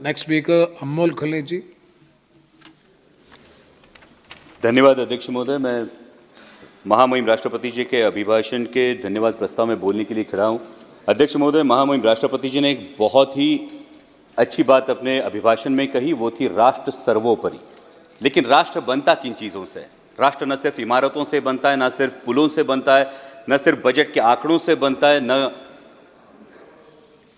Next speaker Amol खले जी। धन्यवाद अध्यक्ष महोदय। मैं महामहिम राष्ट्रपति जी के अभिभाषण के धन्यवाद प्रस्ताव में बोलने के लिए खड़ा हूं। अध्यक्ष महोदय, महामहिम राष्ट्रपति जी ने एक बहुत ही अच्छी बात अपने अभिभाषण में कही, वो थी राष्ट्र सर्वोपरि। लेकिन राष्ट्र बनता किन चीज़ों से? राष्ट्र न सिर्फ इमारतों से बनता है, न सिर्फ पुलों से बनता है, न सिर्फ बजट के आंकड़ों से बनता है, न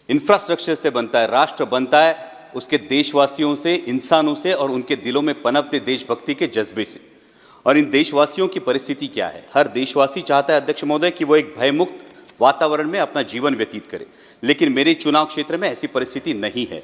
इंफ्रास्ट्रक्चर से बनता है। राष्ट्र बनता है उसके देशवासियों से, इंसानों से और उनके दिलों में पनपते देशभक्ति के जज्बे से। और इन देशवासियों की परिस्थिति क्या है? हर देशवासी चाहता है अध्यक्ष महोदय कि वो एक भयमुक्त वातावरण में अपना जीवन व्यतीत करे, लेकिन मेरे चुनाव क्षेत्र में ऐसी परिस्थिति नहीं है।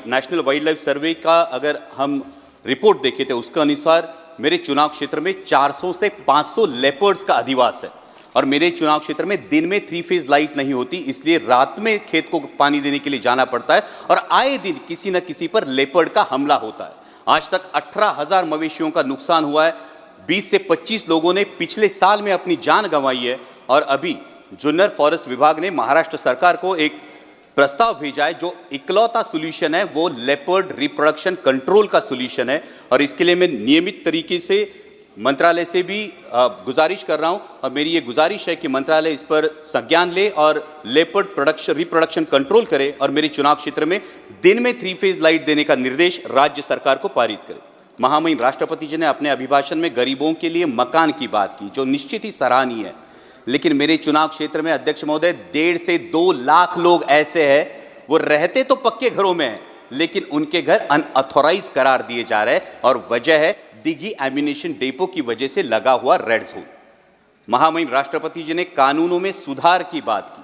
नेशनल वाइल्ड लाइफ सर्वे का अगर हम रिपोर्ट देखें तो उसके अनुसार मेरे चुनाव क्षेत्र में 400 से 500 लेपर्ड्स का अधिवास है। और मेरे चुनाव क्षेत्र में दिन में 3 फेज लाइट नहीं होती, इसलिए रात में खेत को पानी देने के लिए जाना पड़ता है और आए दिन किसी न किसी पर लेपर्ड का हमला होता है। आज तक 18,000 मवेशियों का नुकसान हुआ है। 20 से 25 लोगों ने पिछले साल में अपनी जान गंवाई है। और अभी जुन्नर फॉरेस्ट विभाग ने महाराष्ट्र सरकार को एक प्रस्ताव भेजा है, जो इकलौता सोल्यूशन है वो लेपर्ड रिप्रोडक्शन कंट्रोल का सोल्यूशन है। और इसके लिए मैं नियमित तरीके से मंत्रालय से भी गुजारिश कर रहा हूं और मेरी ये गुजारिश है कि मंत्रालय इस पर संज्ञान ले और लेपर्ड रिप्रोडक्शन कंट्रोल करे और मेरे चुनाव क्षेत्र में दिन में 3 फेज लाइट देने का निर्देश राज्य सरकार को पारित करे। महामहिम राष्ट्रपति जी ने अपने अभिभाषण में गरीबों के लिए मकान की बात की, जो निश्चित ही सराहनीय है। लेकिन मेरे चुनाव क्षेत्र में अध्यक्ष महोदय 1.5 से 2 लाख लोग ऐसे हैं, वो रहते तो पक्के घरों में हैं, लेकिन उनके घर अनऑथोराइज करार दिए जा रहे हैं। और वजह है दिघी एम्यूनिशन डेपो की वजह से लगा हुआ रेड जोन। महामहिम राष्ट्रपति जी ने कानूनों में सुधार की बात की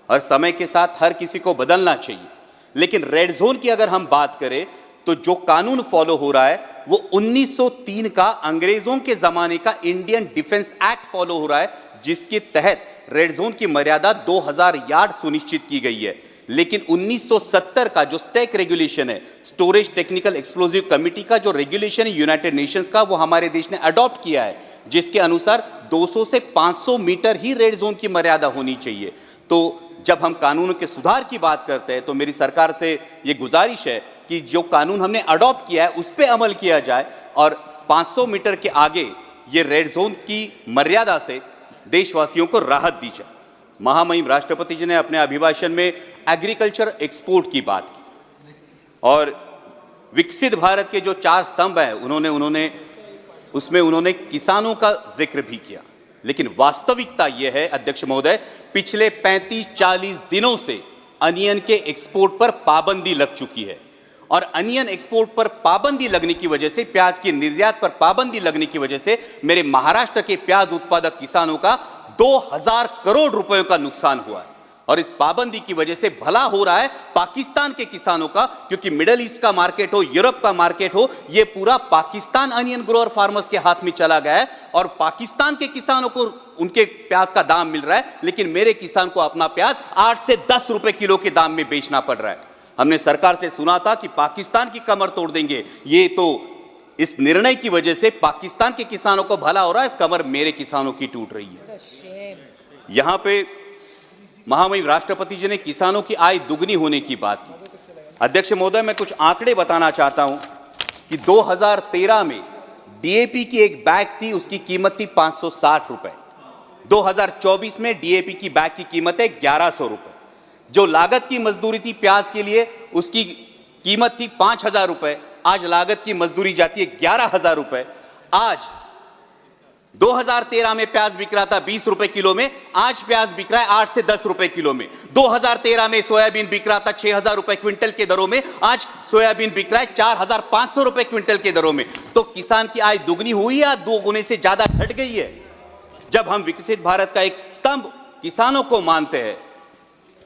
और समय के साथ हर किसी को बदलना चाहिए। लेकिन रेड जोन की अगर हम बात करें तो जो कानून फॉलो हो रहा है वो 1903 का अंग्रेजों के जमाने का इंडियन डिफेंस एक्ट फॉलो हो रहा है, जिसके तहत रेड जोन की मर्यादा 2000 यार्ड सुनिश्चित की गई है। लेकिन 1970 का जो स्टैक रेगुलेशन है, स्टोरेज टेक्निकल एक्सप्लोजिव कमिटी का जो रेगुलेशन है यूनाइटेड नेशंस का, वो हमारे देश ने अडॉप्ट किया है, जिसके अनुसार 200 से 500 मीटर ही रेड जोन की मर्यादा होनी चाहिए। तो जब हम कानूनों के सुधार की बात करते हैं तो मेरी सरकार से ये गुजारिश है कि जो कानून हमने अडॉप्ट किया है उस पर अमल किया जाए और 500 मीटर के आगे ये रेड जोन की मर्यादा से देशवासियों को राहत दी जाए। महामहिम राष्ट्रपति जी ने अपने अभिभाषण में एग्रीकल्चर एक्सपोर्ट की बात की और विकसित भारत के जो 4 स्तंभ हैं उन्होंने किसानों का जिक्र भी किया। लेकिन वास्तविकता यह है अध्यक्ष महोदय, पिछले 35-40 दिनों से अनियन के एक्सपोर्ट पर पाबंदी लग चुकी है। और अनियन एक्सपोर्ट पर पाबंदी लगने की वजह से, प्याज के निर्यात पर पाबंदी लगने की वजह से मेरे महाराष्ट्र के प्याज उत्पादक किसानों का 2000 करोड़ रुपयों का नुकसान हुआ है। और इस पाबंदी की वजह से भला हो रहा है पाकिस्तान के किसानों का, क्योंकि मिडिल ईस्ट का मार्केट हो, यूरोप का मार्केट हो, ये पूरा पाकिस्तान अनियन ग्रोअर फार्मर्स के हाथ में चला गया है और पाकिस्तान के किसानों को उनके प्याज का दाम मिल रहा है, लेकिन मेरे किसान को अपना प्याज 8 से 10 रुपए किलो के दाम में बेचना पड़ रहा है। हमने सरकार से सुना था कि पाकिस्तान की कमर तोड़ देंगे, ये तो इस निर्णय की वजह से पाकिस्तान के किसानों को भला हो रहा है, कमर मेरे किसानों की टूट रही है। यहां पे महामहिम राष्ट्रपति जी ने किसानों की आय दुगनी होने की बात की। अध्यक्ष महोदय, मैं कुछ आंकड़े बताना चाहता हूं कि 2013 में डीएपी की एक बैग थी, उसकी कीमत थी 560 रुपए। 2024 में डीएपी की बैग की कीमत है 1100 रुपए। जो लागत की मजदूरी थी प्याज के लिए, उसकी कीमत थी 5000 रुपए, आज लागत की मजदूरी जाती है 11000 रुपए। आज 2013 में प्याज बिक रहा था 20 रुपए किलो में, आज प्याज बिक रहा है 8 से 10 रुपए किलो में। 2013 में सोयाबीन बिक रहा था 6000 रुपए क्विंटल के दरों में, आज सोयाबीन बिक रहा है 4500 रुपए क्विंटल के दरों में। तो किसान की आय दुगनी हुई या 2 गुने से ज्यादा घट गई है? जब हम विकसित भारत का एक स्तंभ किसानों को मानते हैं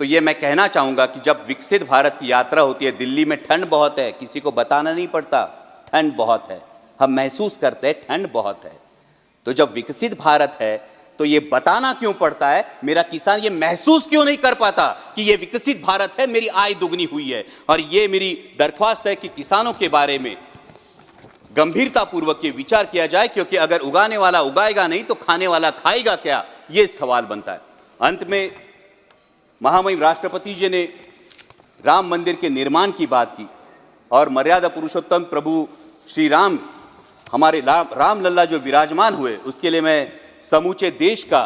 तो ये मैं कहना चाहूंगा कि जब विकसित भारत की यात्रा होती है, दिल्ली में ठंड बहुत है, किसी को बताना नहीं पड़ता ठंड बहुत है, हम महसूस करते हैं ठंड बहुत है। तो जब विकसित भारत है तो ये बताना क्यों पड़ता है? मेरा किसान ये महसूस क्यों नहीं कर पाता कि ये विकसित भारत है, मेरी आय दुगनी हुई है? और ये मेरी दरख्वास्त है कि किसानों के बारे में गंभीरता पूर्वक ये विचार किया जाए, क्योंकि अगर उगाने वाला उगाएगा नहीं तो खाने वाला खाएगा क्या, ये सवाल बनता है। अंत में महामहिम राष्ट्रपति जी ने राम मंदिर के निर्माण की बात की। और मर्यादा पुरुषोत्तम प्रभु श्री राम, हमारे राम लल्ला जो विराजमान हुए, उसके लिए मैं समूचे देश का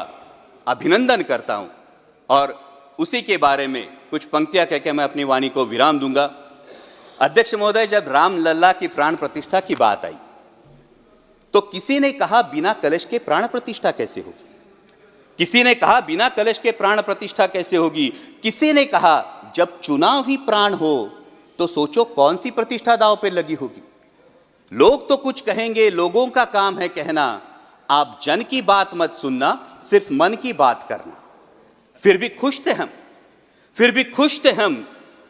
अभिनंदन करता हूं। और उसी के बारे में कुछ पंक्तियां कहकर मैं अपनी वाणी को विराम दूंगा। अध्यक्ष महोदय, जब राम लल्ला की प्राण प्रतिष्ठा की बात आई तो किसी ने कहा बिना कलश के प्राण प्रतिष्ठा कैसे होगी, किसी ने कहा बिना कलश के प्राण प्रतिष्ठा कैसे होगी, किसी ने कहा जब चुनाव ही प्राण हो तो सोचो कौन सी प्रतिष्ठा दांव पे लगी होगी। लोग तो कुछ कहेंगे, लोगों का काम है कहना, आप जन की बात मत सुनना, सिर्फ मन की बात करना। फिर भी खुश थे हम, फिर भी खुश थे हम।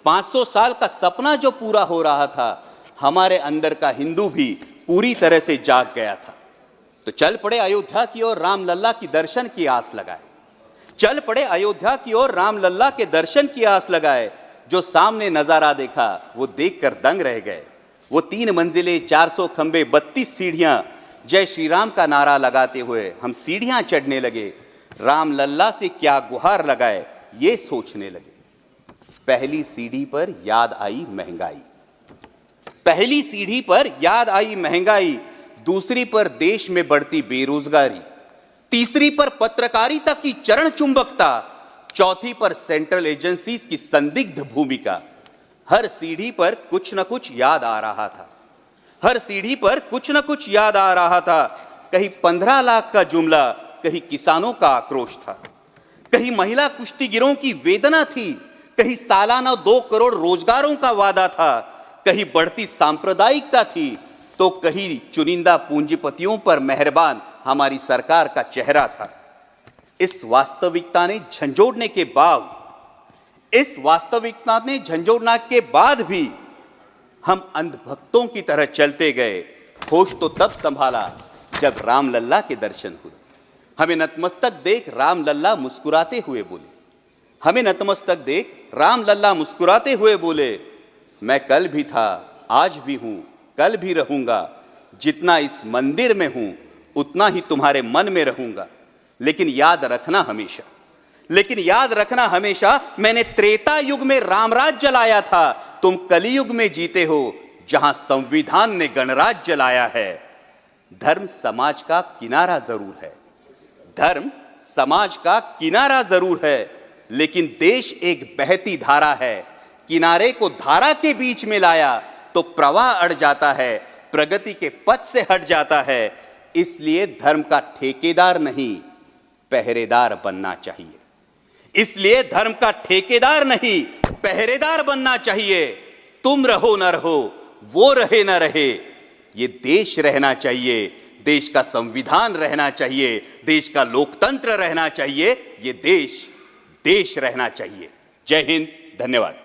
500 साल का सपना जो पूरा हो रहा था, हमारे अंदर का हिंदू भी पूरी तरह से जाग गया था। तो चल पड़े अयोध्या की ओर, राम लल्ला की दर्शन की आस लगाए। चल पड़े अयोध्या की ओर, राम लल्ला के दर्शन की आस लगाए। जो सामने नजारा देखा वो देखकर दंग रह गए। वो 3 मंजिले, 400 खंबे, 32 सीढ़ियां, जय श्री राम का नारा लगाते हुए हम सीढ़ियां चढ़ने लगे। राम लल्ला से क्या गुहार लगाए ये सोचने लगे। पहली सीढ़ी पर याद आई महंगाई, पहली सीढ़ी पर याद आई महंगाई, दूसरी पर देश में बढ़ती बेरोजगारी, तीसरी पर पत्रकारिता की चरण चुंबकता, चौथी पर सेंट्रल एजेंसीज की संदिग्ध भूमिका। हर सीढ़ी पर कुछ न कुछ याद आ रहा था, हर सीढ़ी पर कुछ न कुछ याद आ रहा था। कहीं 15 लाख का जुमला, कहीं किसानों का आक्रोश था, कहीं महिला कुश्तीगिरों की वेदना थी, कहीं सालाना 2 करोड़ रोजगारों का वादा था, कहीं बढ़ती सांप्रदायिकता थी, तो कहीं चुनिंदा पूंजीपतियों पर मेहरबान हमारी सरकार का चेहरा था। इस वास्तविकता ने झंझोड़ने के बाद, इस वास्तविकता ने झंझोड़ने के बाद भी हम अंधभक्तों की तरह चलते गए। होश तो तब संभाला जब राम लल्ला के दर्शन हुए। हमें नतमस्तक देख राम लल्ला मुस्कुराते हुए बोले, हमें नतमस्तक देख राम लल्ला मुस्कुराते हुए बोले, मैं कल भी था, आज भी हूं, कल भी रहूंगा। जितना इस मंदिर में हूं उतना ही तुम्हारे मन में रहूंगा। लेकिन याद रखना हमेशा, लेकिन याद रखना हमेशा, मैंने त्रेता युग में रामराज जलाया था, तुम कलियुग में जीते हो जहां संविधान ने गणराज जलाया है। धर्म समाज का किनारा जरूर है, धर्म समाज का किनारा जरूर है, लेकिन देश एक बहती धारा है। किनारे को धारा के बीच में लाया तो प्रवाह अड़ जाता है, प्रगति के पथ से हट जाता है। इसलिए धर्म का ठेकेदार नहीं, पहरेदार बनना चाहिए। इसलिए धर्म का ठेकेदार नहीं, पहरेदार बनना चाहिए। तुम रहो न रहो, वो रहे न रहे, ये देश रहना चाहिए, देश का संविधान रहना चाहिए, देश का लोकतंत्र रहना चाहिए, ये देश रहना चाहिए। जय हिंद, धन्यवाद।